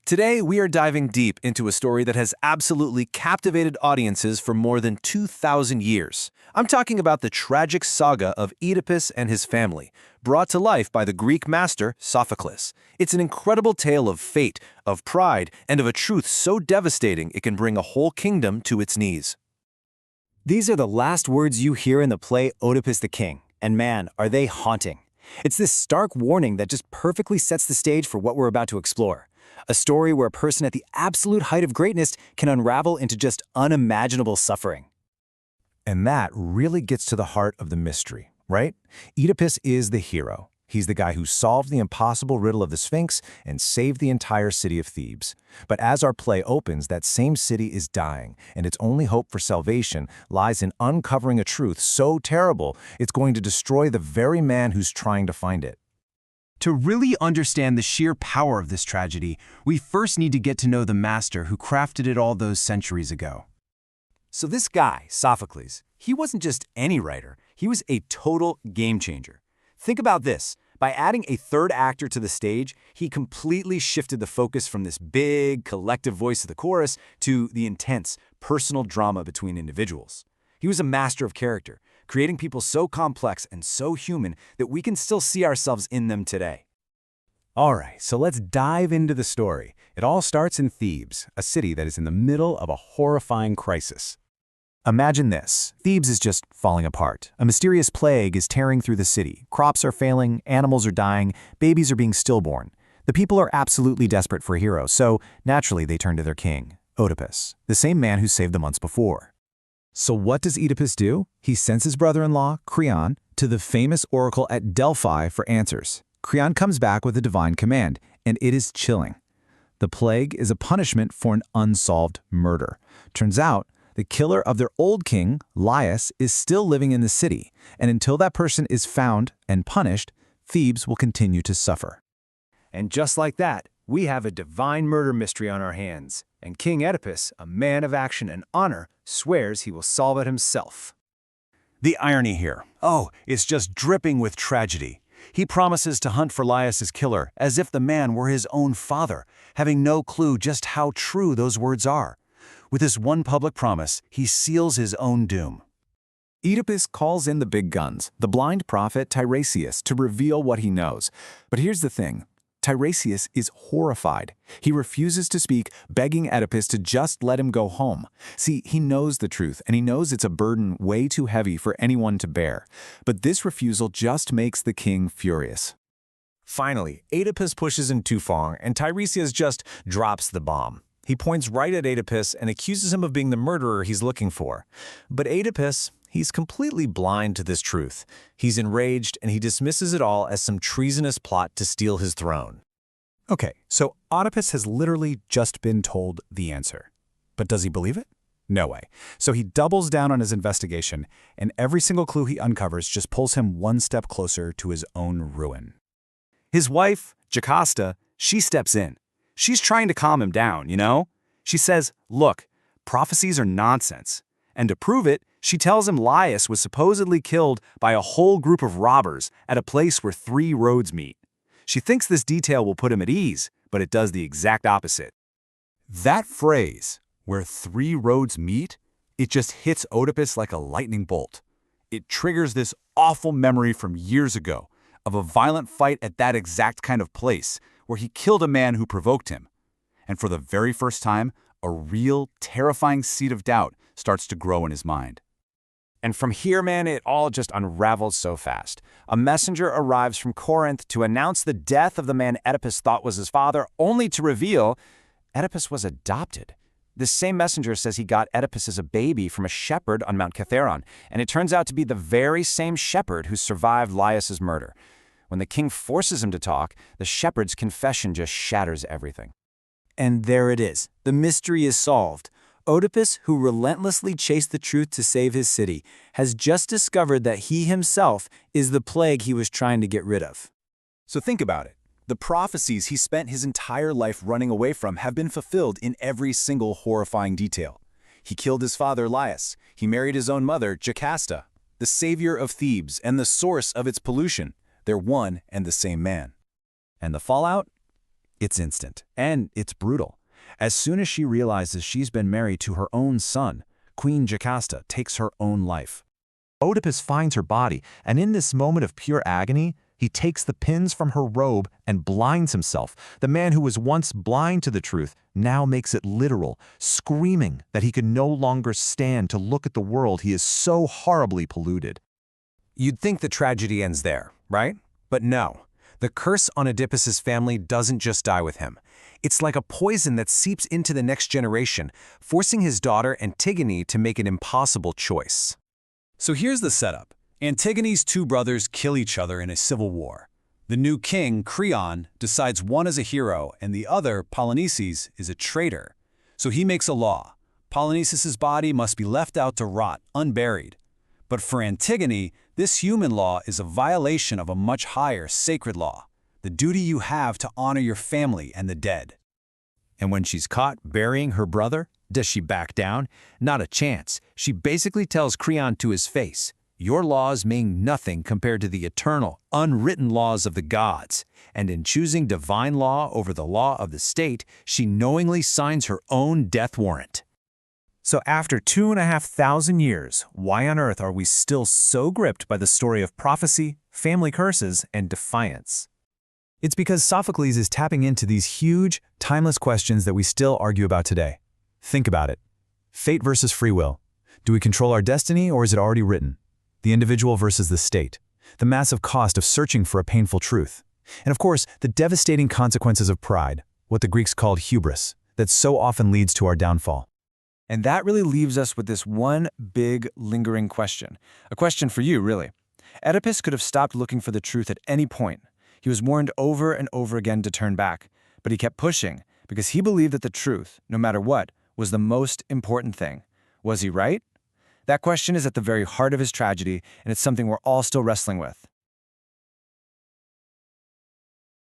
Today, we are diving deep into a story that has absolutely captivated audiences for more than 2,000 years. I'm talking about the tragic saga of Oedipus and his family, brought to life by the Greek master Sophocles. It's an incredible tale of fate, of pride, and of a truth so devastating it can bring a whole kingdom to its knees. These are the last words you hear in the play Oedipus the King, and man, are they haunting. It's this stark warning that just perfectly sets the stage for what we're about to explore. A story where a person at the absolute height of greatness can unravel into just unimaginable suffering. And that really gets to the heart of the mystery, right? Oedipus is the hero. He's the guy who solved the impossible riddle of the Sphinx and saved the entire city of Thebes. But as our play opens, that same city is dying, and its only hope for salvation lies in uncovering a truth so terrible it's going to destroy the very man who's trying to find it. To really understand the sheer power of this tragedy, we first need to get to know the master who crafted it all those centuries ago. So this guy, Sophocles, he wasn't just any writer, he was a total game changer. Think about this. By adding a third actor to the stage, he completely shifted the focus from this big, collective voice of the chorus to the intense, personal drama between individuals. He was a master of character, creating people so complex and so human that we can still see ourselves in them today. All right, so let's dive into the story. It all starts in Thebes, a city that is in the middle of a horrifying crisis. Imagine this. Thebes is just falling apart. A mysterious plague is tearing through the city. Crops are failing, animals are dying, babies are being stillborn. The people are absolutely desperate for a hero, so naturally they turn to their king, Oedipus, the same man who saved them months before. So what does Oedipus do? He sends his brother-in-law, Creon, to the famous oracle at Delphi for answers. Creon comes back with a divine command, and it is chilling. The plague is a punishment for an unsolved murder. Turns out, the killer of their old king, Laius, is still living in the city, and until that person is found and punished, Thebes will continue to suffer. And just like that, we have a divine murder mystery on our hands, and King Oedipus, a man of action and honor, swears he will solve it himself. The irony here. Oh, it's just dripping with tragedy. He promises to hunt for Laius's killer as if the man were his own father, having no clue just how true those words are. With this one public promise, he seals his own doom. Oedipus calls in the big guns, the blind prophet Tiresias, to reveal what he knows. But here's the thing. Tiresias is horrified. He refuses to speak, begging Oedipus to just let him go home. See, he knows the truth, and he knows it's a burden way too heavy for anyone to bear. But this refusal just makes the king furious. Finally, Oedipus pushes him too far, and Tiresias just drops the bomb. He points right at Oedipus and accuses him of being the murderer he's looking for. But Oedipus, he's completely blind to this truth. He's enraged, and he dismisses it all as some treasonous plot to steal his throne. Okay, so Oedipus has literally just been told the answer. But does he believe it? No way. So he doubles down on his investigation, and every single clue he uncovers just pulls him one step closer to his own ruin. His wife, Jocasta, she steps in. She's trying to calm him down, you know? She says, look, prophecies are nonsense. And to prove it, she tells him Laius was supposedly killed by a whole group of robbers at a place where 3 roads meet. She thinks this detail will put him at ease, but it does the exact opposite. That phrase, where 3 roads meet, it just hits Oedipus like a lightning bolt. It triggers this awful memory from years ago of a violent fight at that exact kind of place, where he killed a man who provoked him. And for the very first time, a real, terrifying seed of doubt starts to grow in his mind. And from here, man, it all just unravels so fast. A messenger arrives from Corinth to announce the death of the man Oedipus thought was his father, only to reveal Oedipus was adopted. This same messenger says he got Oedipus as a baby from a shepherd on Mount Kithaeron, and it turns out to be the very same shepherd who survived Laius's murder. When the king forces him to talk, the shepherd's confession just shatters everything. And there it is. The mystery is solved. Oedipus, who relentlessly chased the truth to save his city, has just discovered that he himself is the plague he was trying to get rid of. So think about it. The prophecies he spent his entire life running away from have been fulfilled in every single horrifying detail. He killed his father Laius. He married his own mother, Jocasta, the savior of Thebes and the source of its pollution. They're one and the same man. And the fallout? It's instant, and it's brutal. As soon as she realizes she's been married to her own son, Queen Jocasta takes her own life. Oedipus finds her body, and in this moment of pure agony, he takes the pins from her robe and blinds himself. The man who was once blind to the truth now makes it literal, screaming that he can no longer stand to look at the world he is so horribly polluted. You'd think the tragedy ends there, right? But no. The curse on Oedipus's family doesn't just die with him. It's like a poison that seeps into the next generation, forcing his daughter Antigone to make an impossible choice. So here's the setup. Antigone's two brothers kill each other in a civil war. The new king, Creon, decides one is a hero and the other, Polynices, is a traitor. So he makes a law. Polynices' body must be left out to rot, unburied. But for Antigone, this human law is a violation of a much higher sacred law, the duty you have to honor your family and the dead. And when she's caught burying her brother, does she back down? Not a chance. She basically tells Creon to his face, "Your laws mean nothing compared to the eternal, unwritten laws of the gods." And in choosing divine law over the law of the state, she knowingly signs her own death warrant. So after 2,500 years, why on earth are we still so gripped by the story of prophecy, family curses, and defiance? It's because Sophocles is tapping into these huge, timeless questions that we still argue about today. Think about it. Fate versus free will. Do we control our destiny, or is it already written? The individual versus the state. The massive cost of searching for a painful truth. And of course, the devastating consequences of pride, what the Greeks called hubris, that so often leads to our downfall. And that really leaves us with this one big, lingering question. A question for you, really. Oedipus could have stopped looking for the truth at any point. He was warned over and over again to turn back, but he kept pushing because he believed that the truth, no matter what, was the most important thing. Was he right? That question is at the very heart of his tragedy, and it's something we're all still wrestling with.